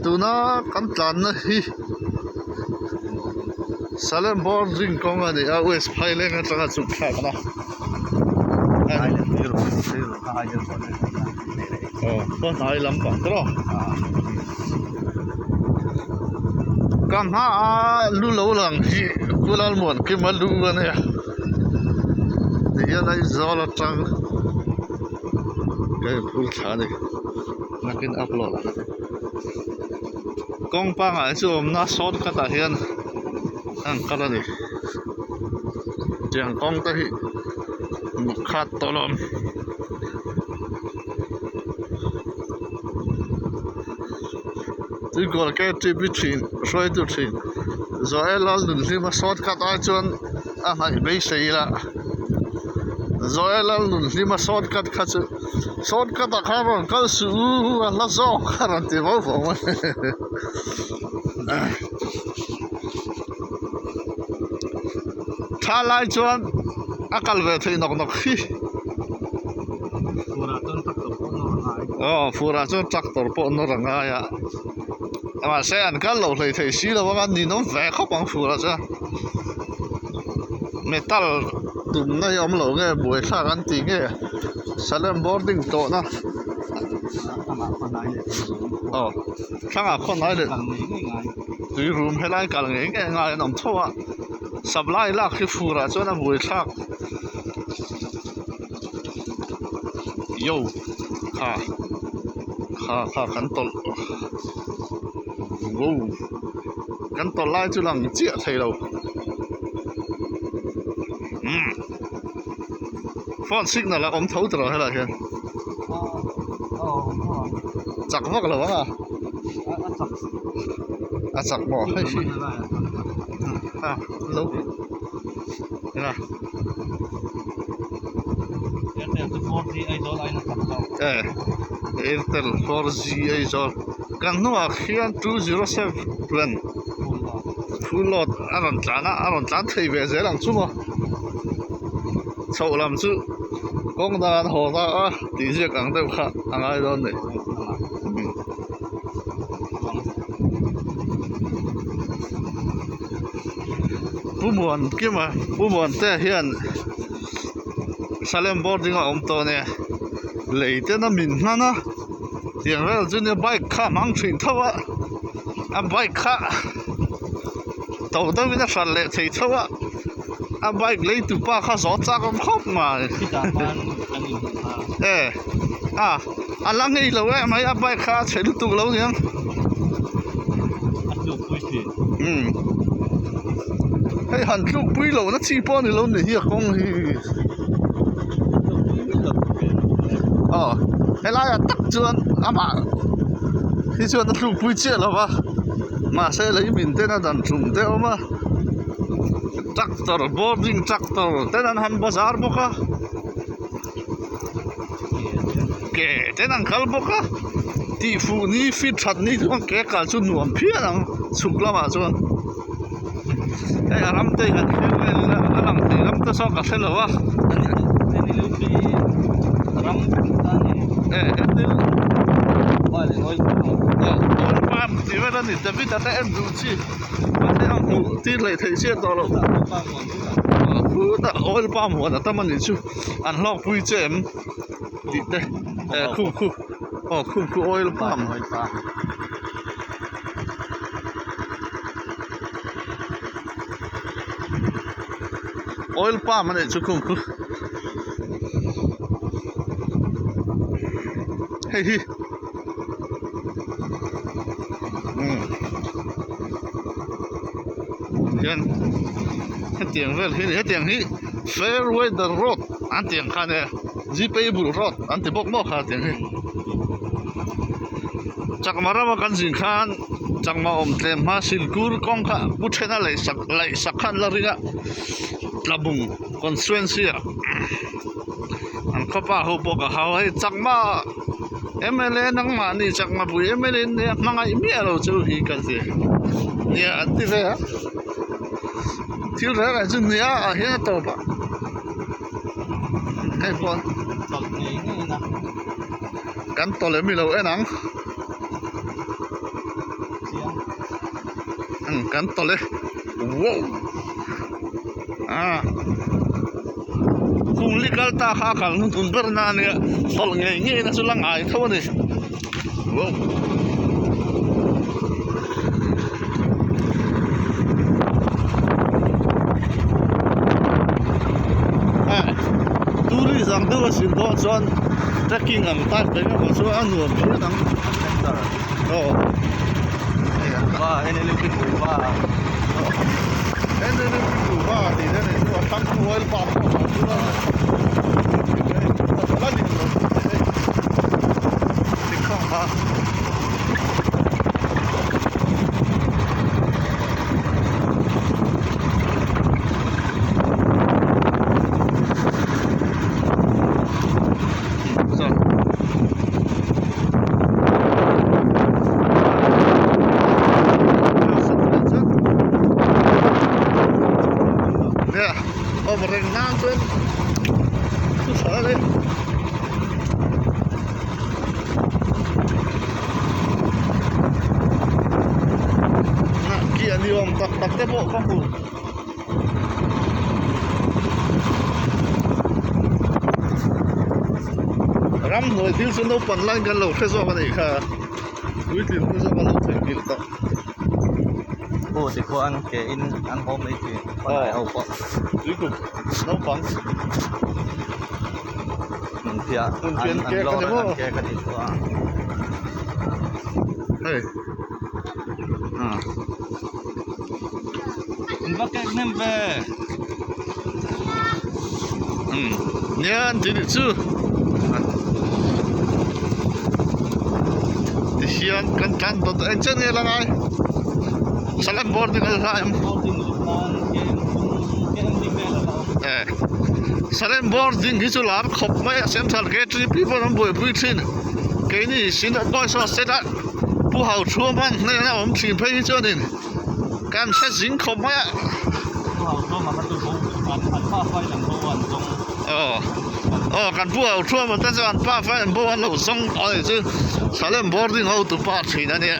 tuna kan tlan na hi Salem boarding kong ani a West Highland atanga chu kha kana ko nai lam pang tro kam ha lu lo lang hi kulal mon ki ma lu an ya ya lai zola tang cái phul thả này nakin upload kong pa nga zoom na short ka ta hian ang kala ni jang kong ta hi khat tolom ti gol ke ti bithin roi tu thin zo elal dun hi ma short ka ta chon a mai be sei la zo elal dun hi ma short cut kha chu short cut ta kharon kal su la zo kharan ti bo bo tha lai chuan akal ve thei nok nok hi fura chon tractor po no ranga ya ama se an kal lo hlei thei si lo wa ni nom ve khop ang fura cha metal tum na yom lo nge buai tha kan ti nge Salem boarding to na thanga khon nai le tui room helai kal nge nge ngai nom thowa supply lak khi fura chona buai thak yo kha kan tol wow kan tol lai chu lang chia thei lo phone signal là om thấu rồi hay là kìa chặt vóc là vâng chặt bỏ hay gì lâu thế nào Airtel 4G Azor kan nuwa khian 207 plan full load aron tlan thei ve ze lang chu mo chau lam chu kong dan ho da a ti je kang te kha angai don ne bumuan te hian Salem boarding a om to ne leite na min na tiang vel chu ne bike kha mang thin thawa a bike kha to da wina sal le thei thawa a bike lấy từ pa kha gió cha con khóc mà anh lắng nghe lâu ấy mấy a bike kha chạy được từ lâu nhá hay hẳn lúc bui lâu nó chỉ bao nhiêu lâu này hier con thì hay là tắc chuan mà khi chuan nó lúc bui chết rồi mà sẽ lấy mình tên là đàn trùng theo mà tractor boarding tractor tenan han bazar boka ke tenan khal boka ti fu ni fit that ni thong ke kal chu nuam phia ang chuklama chuan ai aram te kan alang te ram ta so ka thelawa ani lu pi ram ta ni oi pam ti vera ni te vita te en du chi ate ang mu ti lai thei che to lo pu ta oil palm wa ta man ni chu an lok pui chem ti te khu oil palm ani chu khu hey hian tiang vel hi tiang hi fairway the road an tiang kha ne zipable road an ti bok mo kha tiang hi chakmara ma kan jing khan changma om tlem ma silkur kong kha puthena lai sakhan la ringa labung constituency an khopa ho boka hawai chakma MLA nang ma ni chakma pu MLA ne mangai mi alo chu hi kan se nia anti ve ha thiếu ra là chung nia ở hiện tổ ba hay con Tọt nghỉ ngay nè. cắn to lấy mi lâu ấy nắng cắn to lấy wow kung legal ta khá khẳng nung tun ber na nè tol ngay ngay na sulang ai thôi nè wow tourism đâu xin đó chọn trekking ang tat đấy mà số ăn nuông biết nắng Wah, ini lebih berubah. Ini berubah, ini cuma tank oil pump. Lagi dikah. Berenang tuh susah deh. Nah, kian di om tak tepok kampung. Ram rồi thiếu số đâu phần lan gần lẩu thế sao cái này cả. Cuối tiền thế sao cái lẩu thành kiểu tao. Oh, si ko ang ke in ang home na ito. Panayaw po. Dito, no pang. Siya, ang lora ang kaya ka dito. Hey. Bakit nembe? Yan, jadi tu. Disian kan tot enchen ya lang ay. Salam boarding al time. Salam boarding hisular khop mai central gate people am boy buitin. Cái này xin đã coi so set up. Bu hao chua man này là ông chuyển phê cho nên. Cam sẽ dính khop mai. Bu hao chua mà tu bu an pa phai lang bu an dong. Kan bu hao chua mà ta cho an pa phai lang bu an lo song ai chứ. Salam boarding how to part này nè.